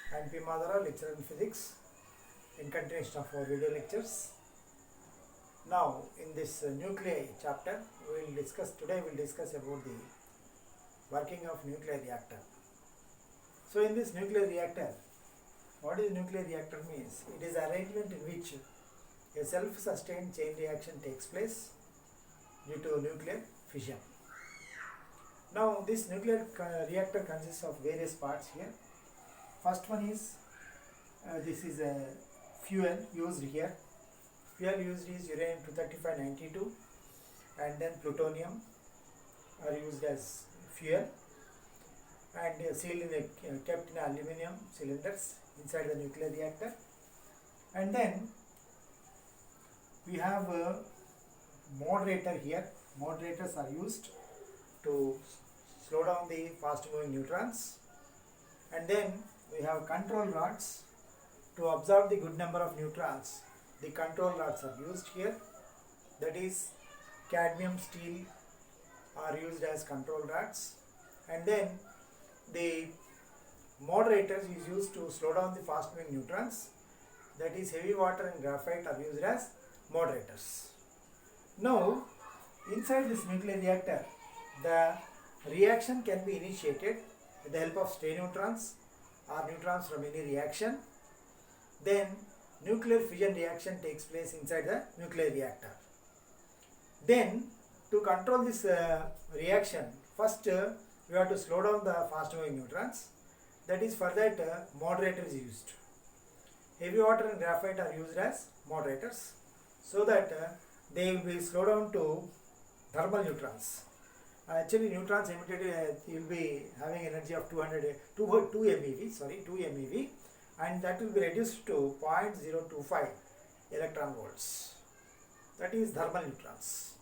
I am P. Madhara, lecturer in physics, in continuation of our video lectures. Now, in this nuclei chapter, today we will discuss about the working of nuclear reactor. So, in this nuclear reactor, what is nuclear reactor means? It is an arrangement in which a self-sustained chain reaction takes place due to nuclear fission. Now, this nuclear reactor consists of various parts here. First one is, this is a fuel used here. Fuel used is uranium-235-92 and then plutonium are used as fuel and sealed in kept in aluminum cylinders inside the nuclear reactor. And then we have a moderator here. Moderators are used to slow down the fast moving neutrons, and then we have control rods to absorb the good number of neutrons. The control rods are used here, that is cadmium steel are used as control rods, and then the moderators is used to slow down the fast moving neutrons, that is heavy water and graphite are used as moderators. Now inside this nuclear reactor, the reaction can be initiated with the help of stray neutrons or neutrons from any reaction. Then nuclear fission reaction takes place inside the nuclear reactor. Then to control this reaction, first we have to slow down the fast moving neutrons. That is, for that moderator is used. Heavy water and graphite are used as moderators so that they will be slowed down to thermal neutrons. Actually, neutrons emitted will be having energy of 2 MeV, and that will be reduced to 0.025 electron volts. That is thermal neutrons,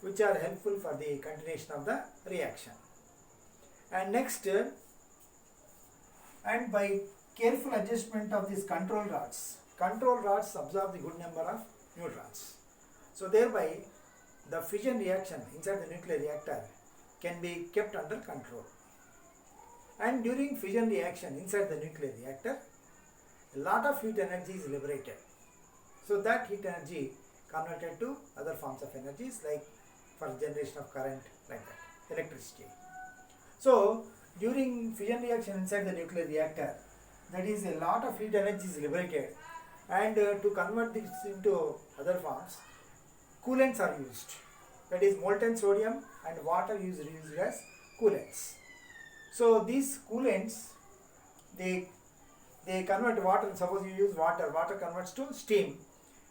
which are helpful for the continuation of the reaction. And next, and by careful adjustment of these control rods absorb the good number of neutrons. So thereby the fission reaction inside the nuclear reactor can be kept under control. And during fission reaction inside the nuclear reactor, a lot of heat energy is liberated. So that heat energy converted to other forms of energies, like for generation of current, like that, electricity. So during fission reaction inside the nuclear reactor, that is, a lot of heat energy is liberated, and to convert this into other forms, coolants are used. That is, molten sodium and water used as coolants. So these coolants, they convert water. Suppose you use water converts to steam,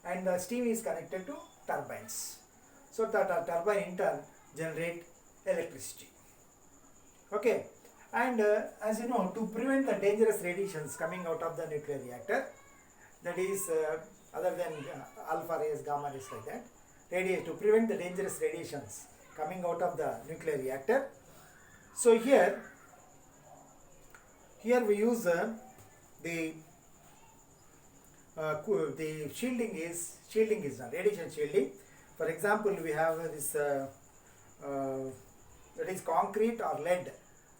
and the steam is connected to turbines. So that turbine in turn generate electricity. Okay, and as you know, to prevent the dangerous radiations coming out of the nuclear reactor, that is other than alpha rays, gamma rays, like that, to prevent the dangerous radiations coming out of the nuclear reactor. So here we use the shielding is done, radiation shielding. For example, we have this that is concrete or lead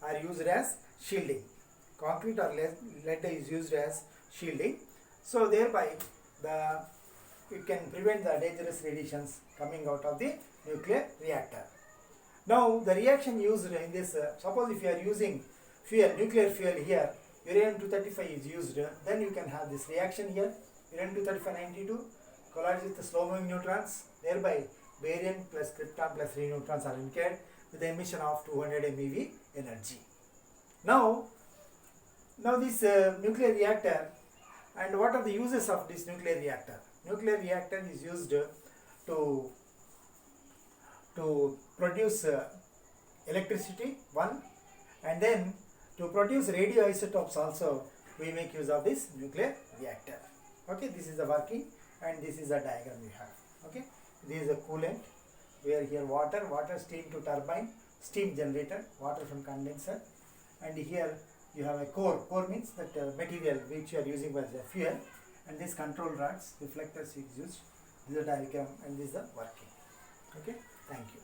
are used as shielding. Concrete or lead is used as shielding. So thereby it can prevent the dangerous radiations coming out of the nuclear reactor. Now the reaction used in this, suppose if you are using nuclear fuel here, uranium-235 is used, then you can have this reaction here, uranium-235-92 collides with the slow moving neutrons, thereby barium plus krypton plus 3 neutrons are emitted with the emission of 200 MeV energy. Now this nuclear reactor, and what are the uses of this nuclear reactor? Nuclear reactor is used to produce electricity, one, and then to produce radioisotopes also we make use of this nuclear reactor. Okay, this is the working, and this is the diagram we have. Okay, this is a coolant, where here water steam to turbine, steam generator, water from condenser, and here you have a core. Core means that material which you are using as a fuel, and this control rods, reflectors is used. This is the diagram, and this is the working. Okay, thank you.